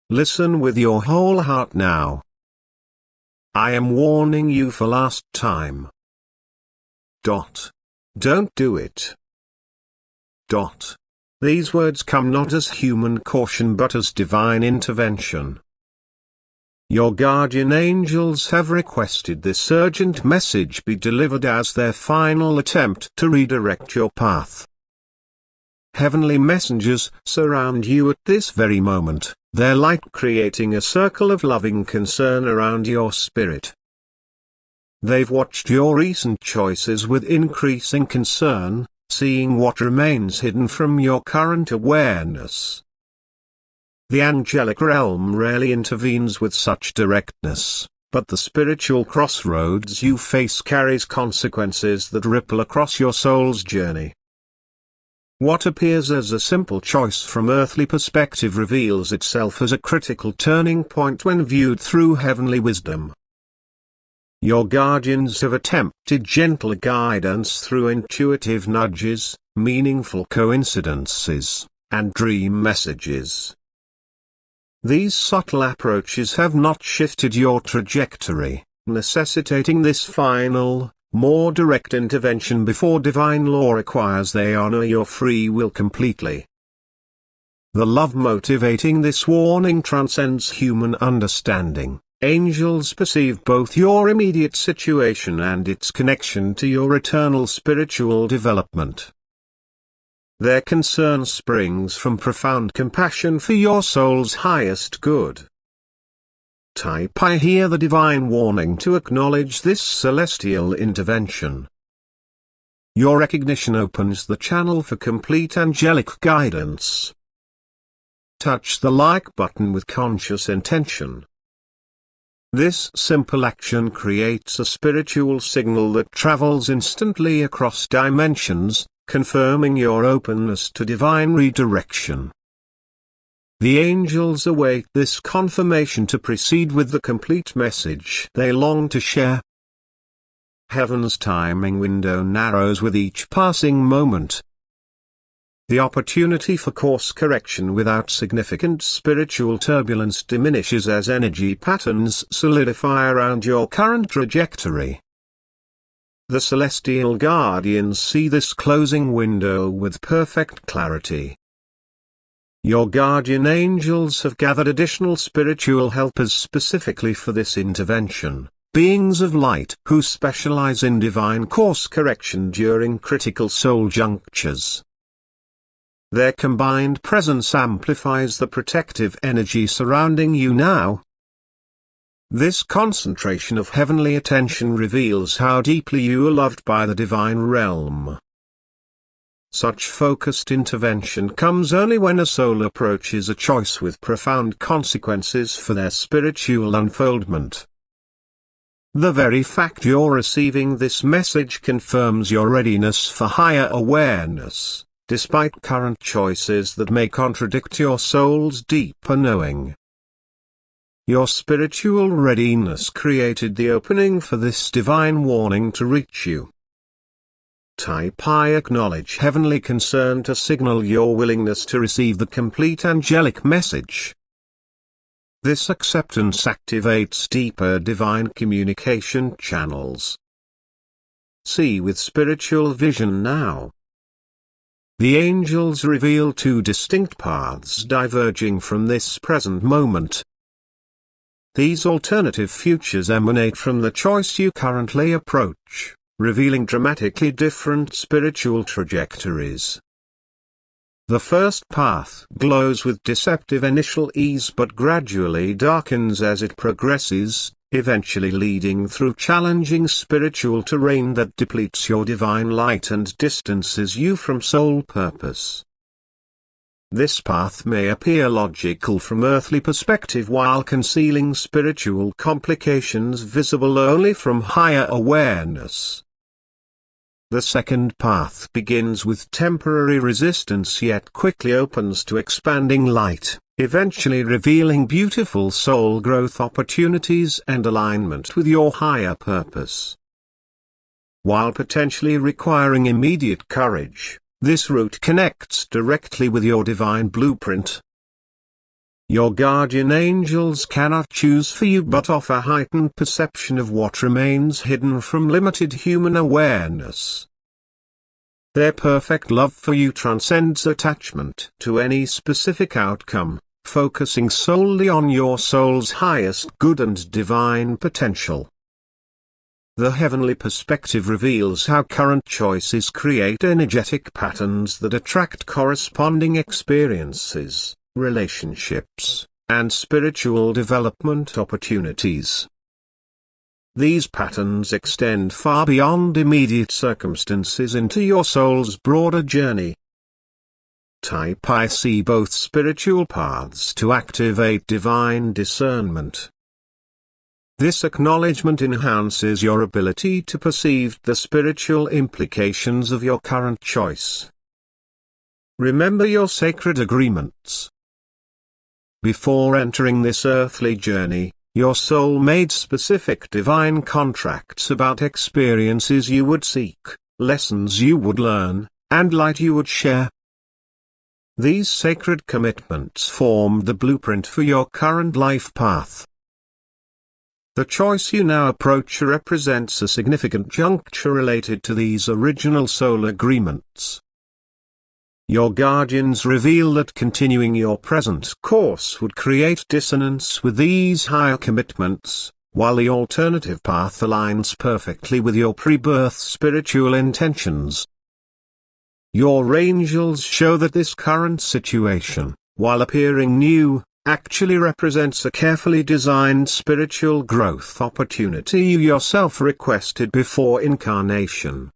Listen with your whole heart now. I am warning you for last time. Don't do it. These words come not as human caution but as divine intervention. Your guardian angels have requested this urgent message be delivered as their final attempt to redirect your path. Heavenly messengers surround you at this very moment, their light creating a circle of loving concern around your spirit. They've watched your recent choices with increasing concern, seeing what remains hidden from your current awareness. The angelic realm rarely intervenes with such directness, but the spiritual crossroads you face carries consequences that ripple across your soul's journey. What appears as a simple choice from earthly perspective reveals itself as a critical turning point when viewed through heavenly wisdom. Your guardians have attempted gentle guidance through intuitive nudges, meaningful coincidences, and dream messages. These subtle approaches have not shifted your trajectory, necessitating this final, more direct intervention before divine law requires they honor your free will completely. The love motivating this warning transcends human understanding. Angels perceive both your immediate situation and its connection to your eternal spiritual development. Their concern springs from profound compassion for your soul's highest good. Type I hear the divine warning to acknowledge this celestial intervention. Your recognition opens the channel for complete angelic guidance. Touch the like button with conscious intention. This simple action creates a spiritual signal that travels instantly across dimensions, confirming your openness to divine redirection. The angels await this confirmation to proceed with the complete message they long to share. Heaven's timing window narrows with each passing moment. The opportunity for course correction without significant spiritual turbulence diminishes as energy patterns solidify around your current trajectory. The celestial guardians see this closing window with perfect clarity. Your guardian angels have gathered additional spiritual helpers specifically for this intervention, beings of light who specialize in divine course correction during critical soul junctures. Their combined presence amplifies the protective energy surrounding you now. This concentration of heavenly attention reveals how deeply you are loved by the divine realm. Such focused intervention comes only when a soul approaches a choice with profound consequences for their spiritual unfoldment. The very fact you're receiving this message confirms your readiness for higher awareness, despite current choices that may contradict your soul's deeper knowing. Your spiritual readiness created the opening for this divine warning to reach you. Type I acknowledge heavenly concern to signal your willingness to receive the complete angelic message. This acceptance activates deeper divine communication channels. See with spiritual vision now. The angels reveal two distinct paths diverging from this present moment. These alternative futures emanate from the choice you currently approach, revealing dramatically different spiritual trajectories. The first path glows with deceptive initial ease but gradually darkens as it progresses, eventually leading through challenging spiritual terrain that depletes your divine light and distances you from soul purpose. This path may appear logical from earthly perspective while concealing spiritual complications visible only from higher awareness. The second path begins with temporary resistance yet quickly opens to expanding light, eventually revealing beautiful soul growth opportunities and alignment with your higher purpose. While potentially requiring immediate courage, this route connects directly with your divine blueprint. Your guardian angels cannot choose for you but offer heightened perception of what remains hidden from limited human awareness. Their perfect love for you transcends attachment to any specific outcome, focusing solely on your soul's highest good and divine potential. The heavenly perspective reveals how current choices create energetic patterns that attract corresponding experiences, relationships, and spiritual development opportunities. These patterns extend far beyond immediate circumstances into your soul's broader journey. Type I see both spiritual paths to activate divine discernment. This acknowledgement enhances your ability to perceive the spiritual implications of your current choice. Remember your sacred agreements. Before entering this earthly journey, your soul made specific divine contracts about experiences you would seek, lessons you would learn, and light you would share. These sacred commitments formed the blueprint for your current life path. The choice you now approach represents a significant juncture related to these original soul agreements. Your guardians reveal that continuing your present course would create dissonance with these higher commitments, while the alternative path aligns perfectly with your pre-birth spiritual intentions. Your angels show that this current situation, while appearing new, actually represents a carefully designed spiritual growth opportunity you yourself requested before incarnation.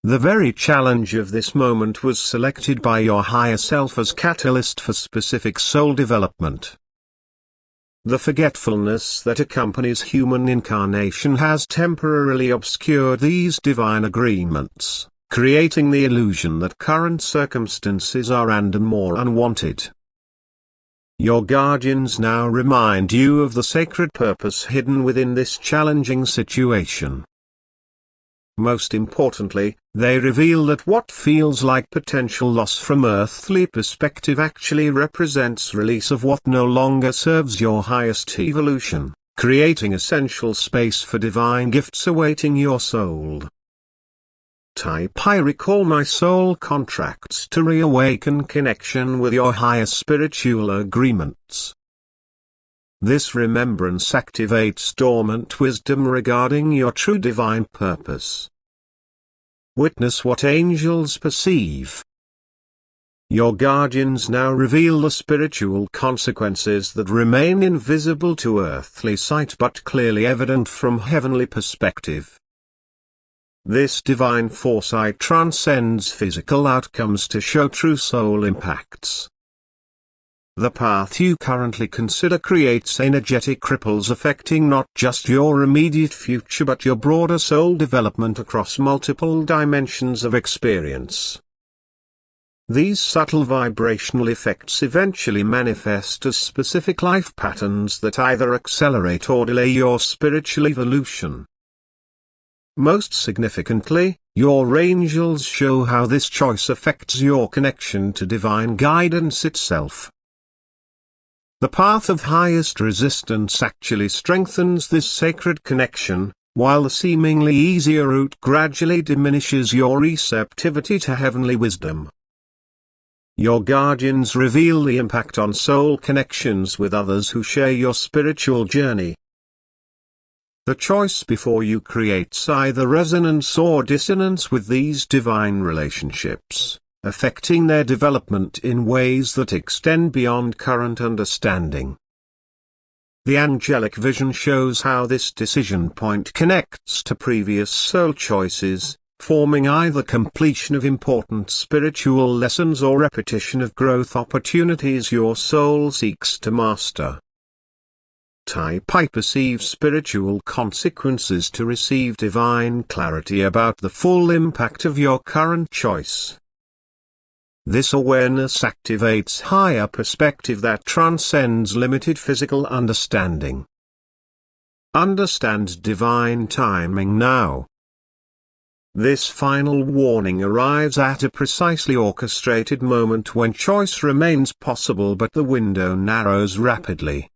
The very challenge of this moment was selected by your higher self as catalyst for specific soul development. The forgetfulness that accompanies human incarnation has temporarily obscured these divine agreements, creating the illusion that current circumstances are random or unwanted. Your guardians now remind you of the sacred purpose hidden within this challenging situation. Most importantly, they reveal that what feels like potential loss from earthly perspective actually represents release of what no longer serves your highest evolution, creating essential space for divine gifts awaiting your soul. Type I recall my soul contracts to reawaken connection with your higher spiritual agreements. This remembrance activates dormant wisdom regarding your true divine purpose. Witness what angels perceive. Your guardians now reveal the spiritual consequences that remain invisible to earthly sight but clearly evident from heavenly perspective. This divine foresight transcends physical outcomes to show true soul impacts. The path you currently consider creates energetic ripples affecting not just your immediate future but your broader soul development across multiple dimensions of experience. These subtle vibrational effects eventually manifest as specific life patterns that either accelerate or delay your spiritual evolution. Most significantly, your angels show how this choice affects your connection to divine guidance itself. The path of highest resistance actually strengthens this sacred connection, while the seemingly easier route gradually diminishes your receptivity to heavenly wisdom. Your guardians reveal the impact on soul connections with others who share your spiritual journey. The choice before you creates either resonance or dissonance with these divine relationships, affecting their development in ways that extend beyond current understanding. The angelic vision shows how this decision point connects to previous soul choices, forming either completion of important spiritual lessons or repetition of growth opportunities your soul seeks to master. Type I perceive spiritual consequences to receive divine clarity about the full impact of your current choice. This awareness activates higher perspective that transcends limited physical understanding. Understand divine timing now. This final warning arrives at a precisely orchestrated moment when choice remains possible but the window narrows rapidly.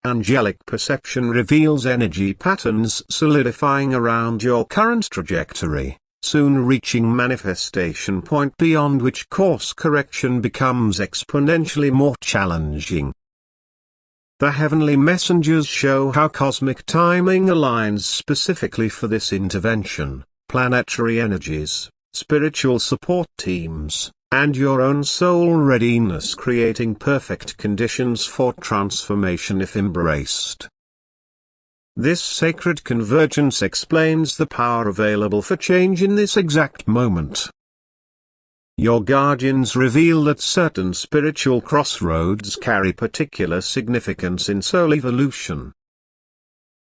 Angelic perception reveals energy patterns solidifying around your current trajectory, soon reaching manifestation point beyond which course correction becomes exponentially more challenging. The heavenly messengers show how cosmic timing aligns specifically for this intervention. Planetary energies, spiritual support teams, and your own soul readiness creating perfect conditions for transformation if embraced. This sacred convergence explains the power available for change in this exact moment. Your guardians reveal that certain spiritual crossroads carry particular significance in soul evolution.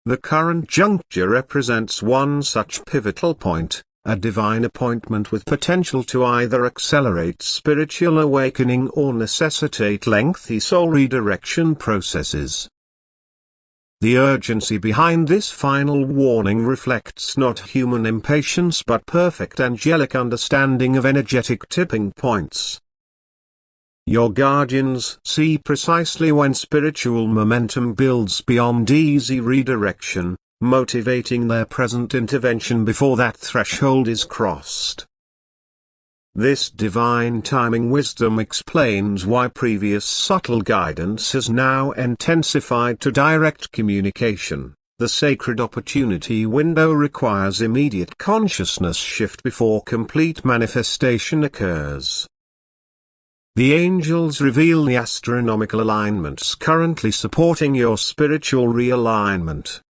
The current juncture represents one such pivotal point, a divine appointment with potential to either accelerate spiritual awakening or necessitate lengthy soul redirection processes. The urgency behind this final warning reflects not human impatience but perfect angelic understanding of energetic tipping points. Your guardians see precisely when spiritual momentum builds beyond easy redirection, motivating their present intervention before that threshold is crossed. This divine timing wisdom explains why previous subtle guidance has now intensified to direct communication. The sacred opportunity window requires immediate consciousness shift before complete manifestation occurs. The angels reveal the astronomical alignments currently supporting your spiritual realignment.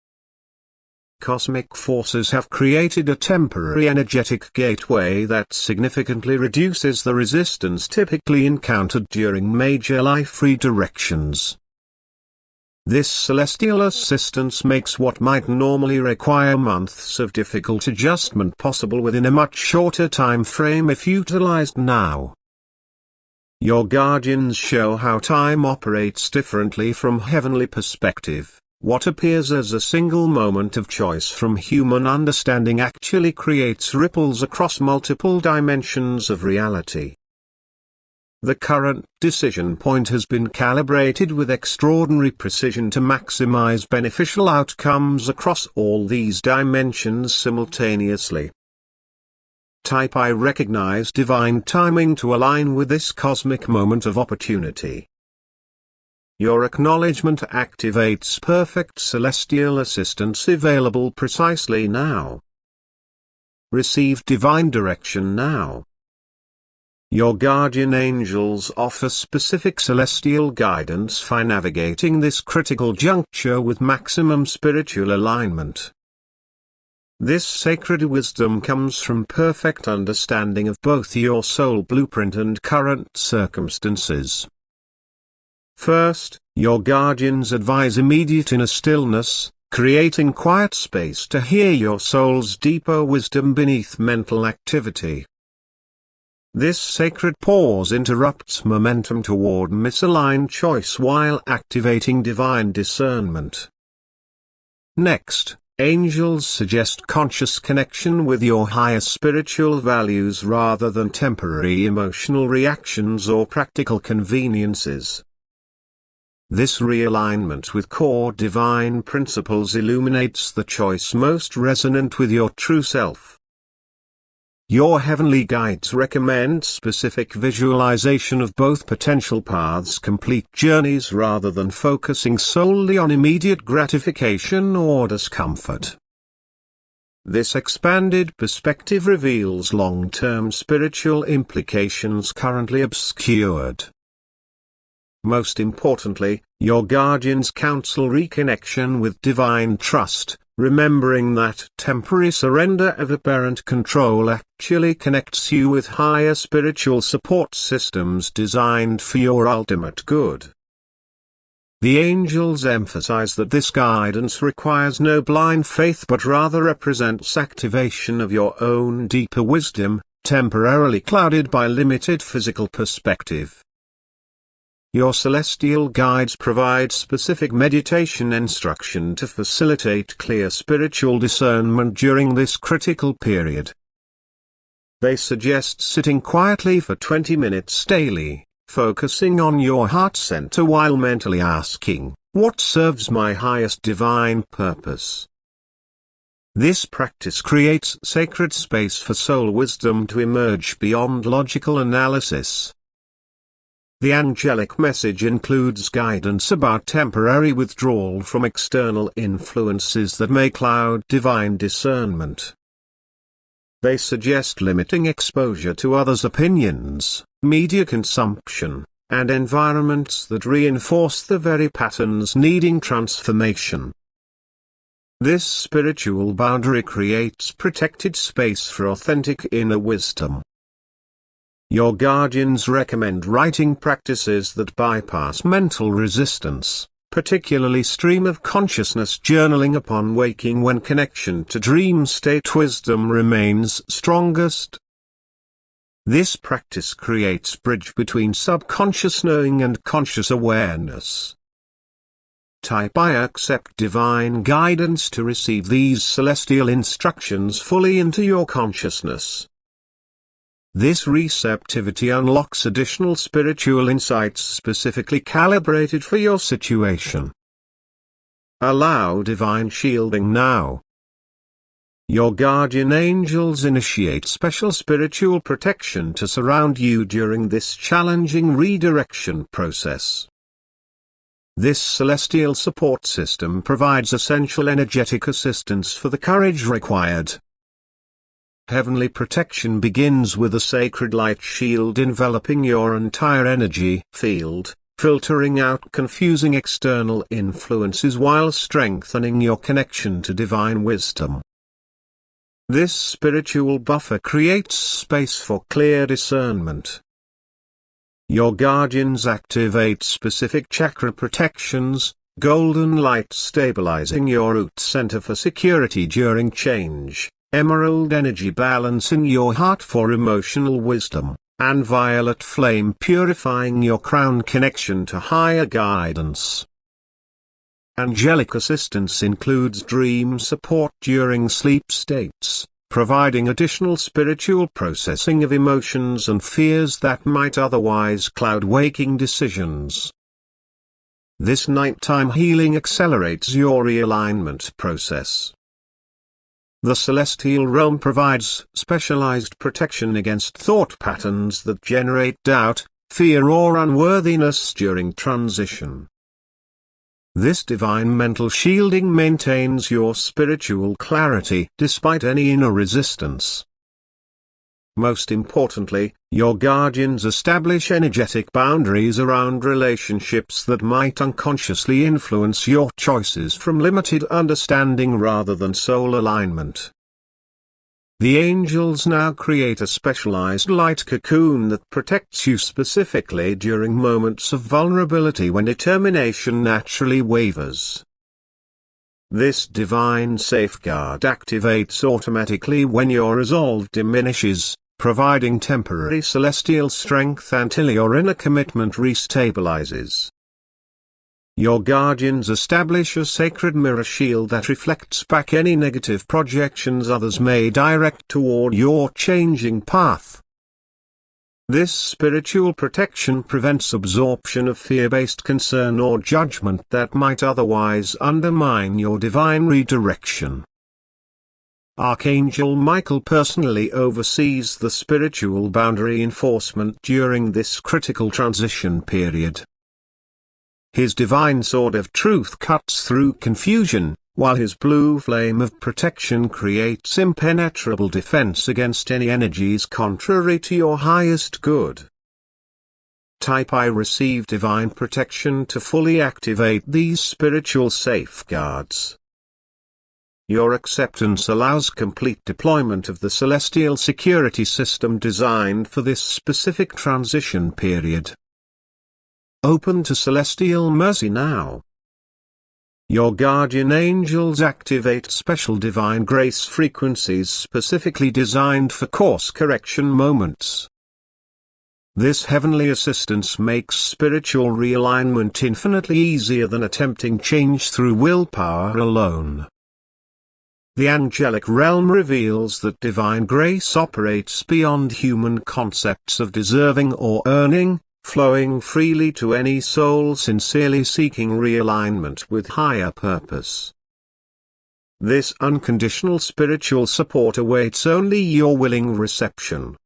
Cosmic forces have created a temporary energetic gateway that significantly reduces the resistance typically encountered during major life redirections. This celestial assistance makes what might normally require months of difficult adjustment possible within a much shorter time frame if utilized now. Your guardians show how time operates differently from heavenly perspective. What appears as a single moment of choice from human understanding actually creates ripples across multiple dimensions of reality. The current decision point has been calibrated with extraordinary precision to maximize beneficial outcomes across all these dimensions simultaneously. Type I recognize divine timing to align with this cosmic moment of opportunity. Your acknowledgement activates perfect celestial assistance available precisely now. Receive divine direction now. Your guardian angels offer specific celestial guidance for navigating this critical juncture with maximum spiritual alignment. This sacred wisdom comes from perfect understanding of both your soul blueprint and current circumstances. First, your guardians advise immediate inner stillness, creating quiet space to hear your soul's deeper wisdom beneath mental activity. This sacred pause interrupts momentum toward misaligned choice while activating divine discernment. Next, angels suggest conscious connection with your higher spiritual values rather than temporary emotional reactions or practical conveniences. This realignment with core divine principles illuminates the choice most resonant with your true self. Your heavenly guides recommend specific visualization of both potential paths, complete journeys rather than focusing solely on immediate gratification or discomfort. This expanded perspective reveals long-term spiritual implications currently obscured. Most importantly, your guardians counsel reconnection with divine trust, remembering that temporary surrender of apparent control actually connects you with higher spiritual support systems designed for your ultimate good. The angels emphasize that this guidance requires no blind faith but rather represents activation of your own deeper wisdom, temporarily clouded by limited physical perspective. Your celestial guides provide specific meditation instruction to facilitate clear spiritual discernment during this critical period. They suggest sitting quietly for 20 minutes daily, focusing on your heart center while mentally asking, "What serves my highest divine purpose?" This practice creates sacred space for soul wisdom to emerge beyond logical analysis. The angelic message includes guidance about temporary withdrawal from external influences that may cloud divine discernment. They suggest limiting exposure to others' opinions, media consumption, and environments that reinforce the very patterns needing transformation. This spiritual boundary creates protected space for authentic inner wisdom. Your guardians recommend writing practices that bypass mental resistance, particularly stream of consciousness journaling upon waking when connection to dream state wisdom remains strongest. This practice creates bridge between subconscious knowing and conscious awareness. Type I accept divine guidance to receive these celestial instructions fully into your consciousness. This receptivity unlocks additional spiritual insights specifically calibrated for your situation. Allow divine shielding now. Your guardian angels initiate special spiritual protection to surround you during this challenging redirection process. This celestial support system provides essential energetic assistance for the courage required. Heavenly protection begins with a sacred light shield enveloping your entire energy field, filtering out confusing external influences while strengthening your connection to divine wisdom. This spiritual buffer creates space for clear discernment. Your guardians activate specific chakra protections, golden light stabilizing your root center for security during change, emerald energy balancing your heart for emotional wisdom, and violet flame purifying your crown connection to higher guidance. Angelic assistance includes dream support during sleep states, providing additional spiritual processing of emotions and fears that might otherwise cloud waking decisions. This nighttime healing accelerates your realignment process. The celestial realm provides specialized protection against thought patterns that generate doubt, fear or unworthiness during transition. This divine mental shielding maintains your spiritual clarity despite any inner resistance. Most importantly, your guardians establish energetic boundaries around relationships that might unconsciously influence your choices from limited understanding rather than soul alignment. The angels now create a specialized light cocoon that protects you specifically during moments of vulnerability when determination naturally wavers. This divine safeguard activates automatically when your resolve diminishes, providing temporary celestial strength until your inner commitment restabilizes. Your guardians establish a sacred mirror shield that reflects back any negative projections others may direct toward your changing path. This spiritual protection prevents absorption of fear-based concern or judgment that might otherwise undermine your divine redirection. Archangel Michael personally oversees the spiritual boundary enforcement during this critical transition period. His divine sword of truth cuts through confusion, while his blue flame of protection creates impenetrable defense against any energies contrary to your highest good. Type I receive divine protection to fully activate these spiritual safeguards. Your acceptance allows complete deployment of the celestial security system designed for this specific transition period. Open to celestial mercy now. Your guardian angels activate special divine grace frequencies specifically designed for course correction moments. This heavenly assistance makes spiritual realignment infinitely easier than attempting change through willpower alone. The angelic realm reveals that divine grace operates beyond human concepts of deserving or earning, flowing freely to any soul sincerely seeking realignment with higher purpose. This unconditional spiritual support awaits only your willing reception.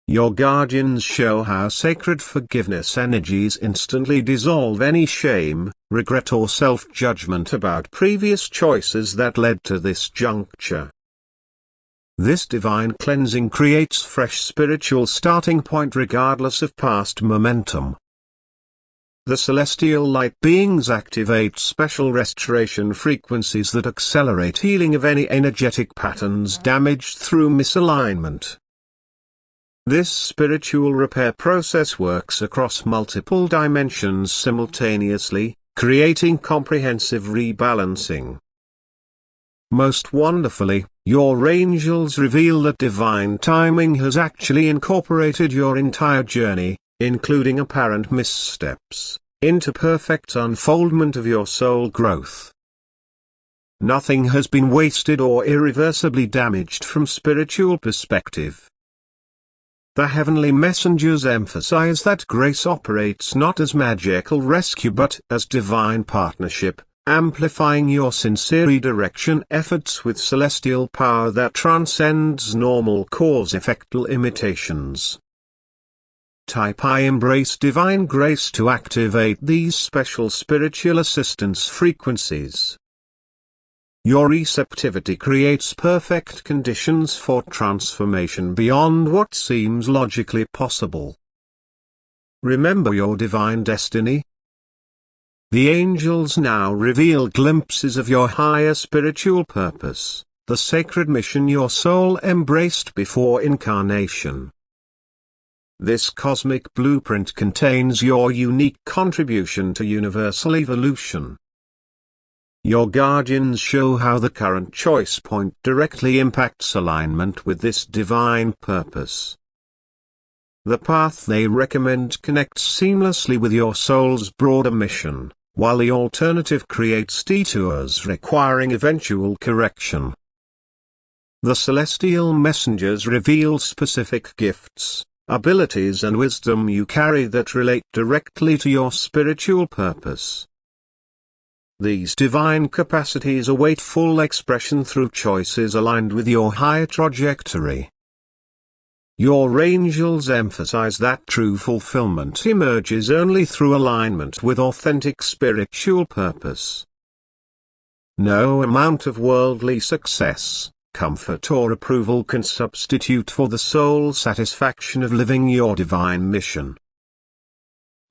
Your guardians show how sacred forgiveness energies instantly dissolve any shame, regret or self-judgment about previous choices that led to this juncture. This divine cleansing creates fresh spiritual starting point regardless of past momentum. The celestial light beings activate special restoration frequencies that accelerate healing of any energetic patterns damaged through misalignment. This spiritual repair process works across multiple dimensions simultaneously, creating comprehensive rebalancing. Most wonderfully, your angels reveal that divine timing has actually incorporated your entire journey, including apparent missteps, into perfect unfoldment of your soul growth. Nothing has been wasted or irreversibly damaged from spiritual perspective. The heavenly messengers emphasize that grace operates not as magical rescue but as divine partnership, amplifying your sincere redirection efforts with celestial power that transcends normal cause-effect limitations. Type I embrace divine grace to activate these special spiritual assistance frequencies. Your receptivity creates perfect conditions for transformation beyond what seems logically possible. Remember your divine destiny. The angels now reveal glimpses of your higher spiritual purpose, the sacred mission your soul embraced before incarnation. This cosmic blueprint contains your unique contribution to universal evolution. Your guardians show how the current choice point directly impacts alignment with this divine purpose. The path they recommend connects seamlessly with your soul's broader mission, while the alternative creates detours requiring eventual correction. The celestial messengers reveal specific gifts, abilities and wisdom you carry that relate directly to your spiritual purpose. These divine capacities await full expression through choices aligned with your higher trajectory. Your angels emphasize that true fulfillment emerges only through alignment with authentic spiritual purpose. No amount of worldly success, comfort or approval can substitute for the soul satisfaction of living your divine mission.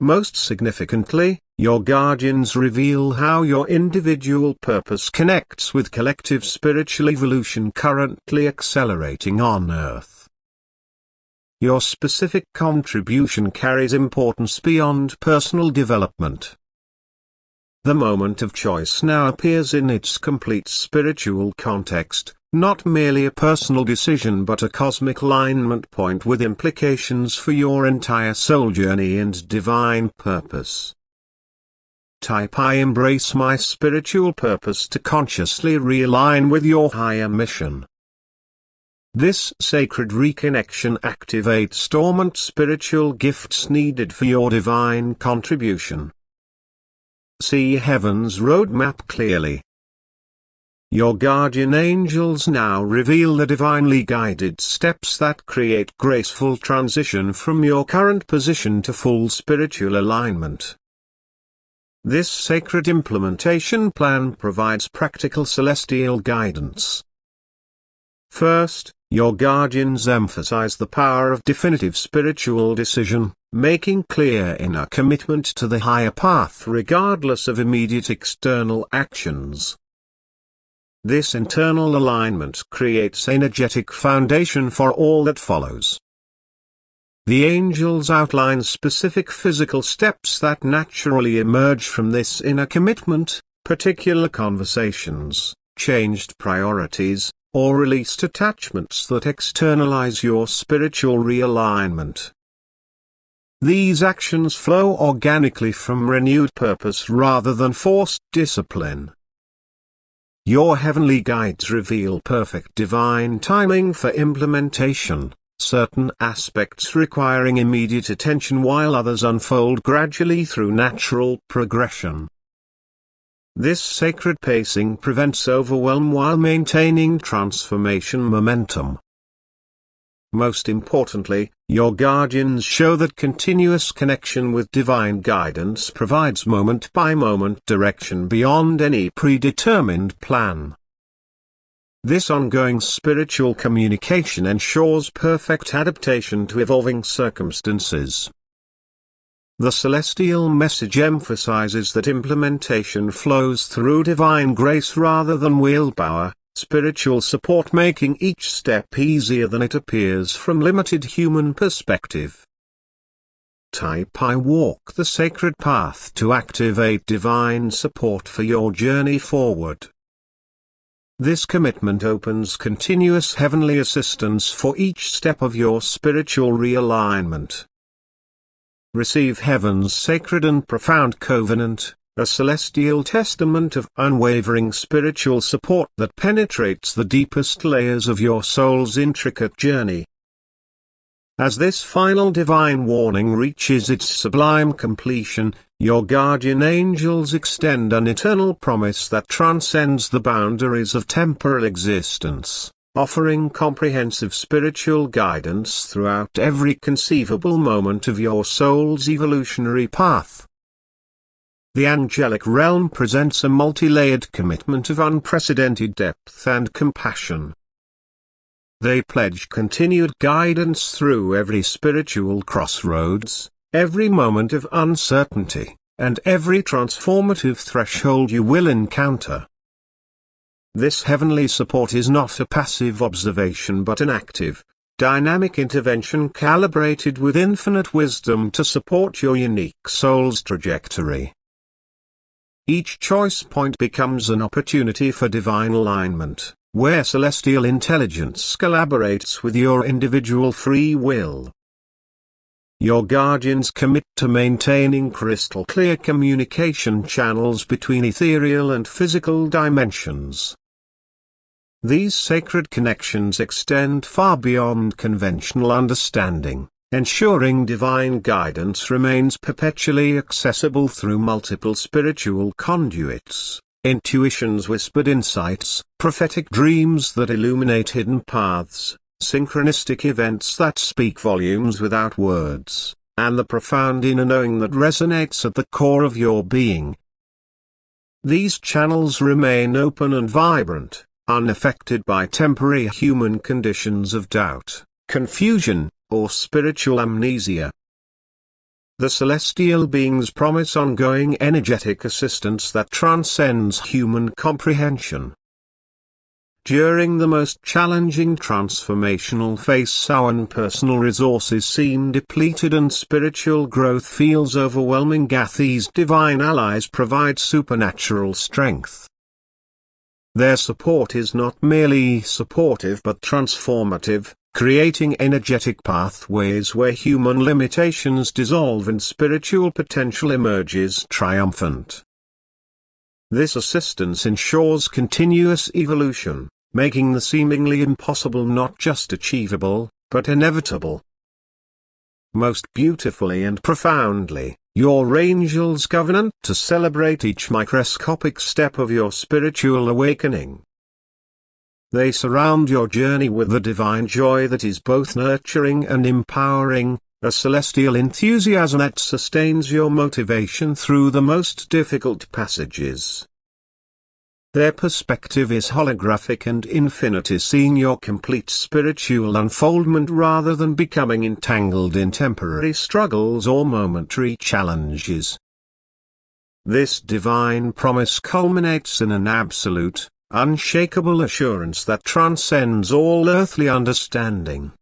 Most significantly, your guardians reveal how your individual purpose connects with collective spiritual evolution currently accelerating on Earth. Your specific contribution carries importance beyond personal development. The moment of choice now appears in its complete spiritual context, not merely a personal decision but a cosmic alignment point with implications for your entire soul journey and divine purpose. Type I embrace my spiritual purpose to consciously realign with your higher mission. This sacred reconnection activates dormant spiritual gifts needed for your divine contribution. See heaven's roadmap clearly. Your guardian angels now reveal the divinely guided steps that create graceful transition from your current position to full spiritual alignment. This sacred implementation plan provides practical celestial guidance. First, your guardians emphasize the power of definitive spiritual decision, making clear inner commitment to the higher path regardless of immediate external actions. This internal alignment creates energetic foundation for all that follows. The angels outline specific physical steps that naturally emerge from this inner commitment, particular conversations, changed priorities, or released attachments that externalize your spiritual realignment. These actions flow organically from renewed purpose rather than forced discipline. Your heavenly guides reveal perfect divine timing for implementation, certain aspects requiring immediate attention while others unfold gradually through natural progression. This sacred pacing prevents overwhelm while maintaining transformation momentum. Most importantly, your guardians show that continuous connection with divine guidance provides moment-by-moment direction beyond any predetermined plan. This ongoing spiritual communication ensures perfect adaptation to evolving circumstances. The celestial message emphasizes that implementation flows through divine grace rather than willpower, spiritual support making each step easier than it appears from limited human perspective. Type I walk the sacred path to activate divine support for your journey forward. This commitment opens continuous heavenly assistance for each step of your spiritual realignment. Receive heaven's sacred and profound covenant, a celestial testament of unwavering spiritual support that penetrates the deepest layers of your soul's intricate journey. As this final divine warning reaches its sublime completion, your guardian angels extend an eternal promise that transcends the boundaries of temporal existence, offering comprehensive spiritual guidance throughout every conceivable moment of your soul's evolutionary path. The angelic realm presents a multi-layered commitment of unprecedented depth and compassion. They pledge continued guidance through every spiritual crossroads, every moment of uncertainty, and every transformative threshold you will encounter. This heavenly support is not a passive observation but an active, dynamic intervention calibrated with infinite wisdom to support your unique soul's trajectory. Each choice point becomes an opportunity for divine alignment, where celestial intelligence collaborates with your individual free will. Your guardians commit to maintaining crystal clear communication channels between ethereal and physical dimensions. These sacred connections extend far beyond conventional understanding, ensuring divine guidance remains perpetually accessible through multiple spiritual conduits, intuitions, whispered insights, prophetic dreams that illuminate hidden paths, synchronistic events that speak volumes without words, and the profound inner knowing that resonates at the core of your being. These channels remain open and vibrant, unaffected by temporary human conditions of doubt, confusion, or spiritual amnesia. The celestial beings promise ongoing energetic assistance that transcends human comprehension. During the most challenging transformational phase, our personal resources seem depleted and spiritual growth feels overwhelming. These divine allies provide supernatural strength. Their support is not merely supportive but transformative, creating energetic pathways where human limitations dissolve and spiritual potential emerges triumphant. This assistance ensures continuous evolution, making the seemingly impossible not just achievable, but inevitable. Most beautifully and profoundly, your angels covenant to celebrate each microscopic step of your spiritual awakening. They surround your journey with the divine joy that is both nurturing and empowering, a celestial enthusiasm that sustains your motivation through the most difficult passages. Their perspective is holographic and infinite, seeing your complete spiritual unfoldment rather than becoming entangled in temporary struggles or momentary challenges. This divine promise culminates in an absolute, unshakable assurance that transcends all earthly understanding.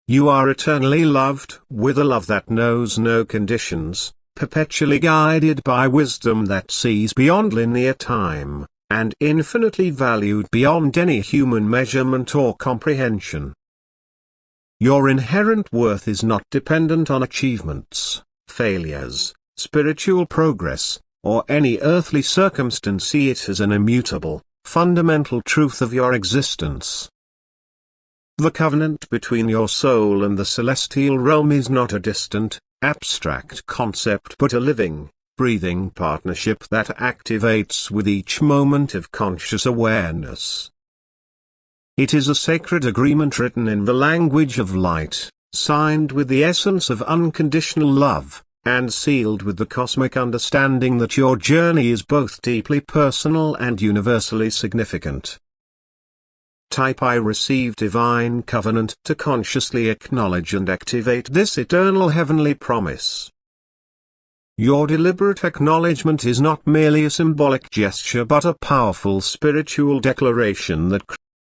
You are eternally loved with a love that knows no conditions, perpetually guided by wisdom that sees beyond linear time, and infinitely valued beyond any human measurement or comprehension. Your inherent worth is not dependent on achievements, failures, spiritual progress, or any earthly circumstance. See it as an immutable, fundamental truth of your existence. The covenant between your soul and the celestial realm is not a distant, abstract concept but a living, breathing partnership that activates with each moment of conscious awareness. It is a sacred agreement written in the language of light, signed with the essence of unconditional love, and sealed with the cosmic understanding that your journey is both deeply personal and universally significant. Type I receive divine covenant to consciously acknowledge and activate this eternal heavenly promise. Your deliberate acknowledgement is not merely a symbolic gesture but a powerful spiritual declaration that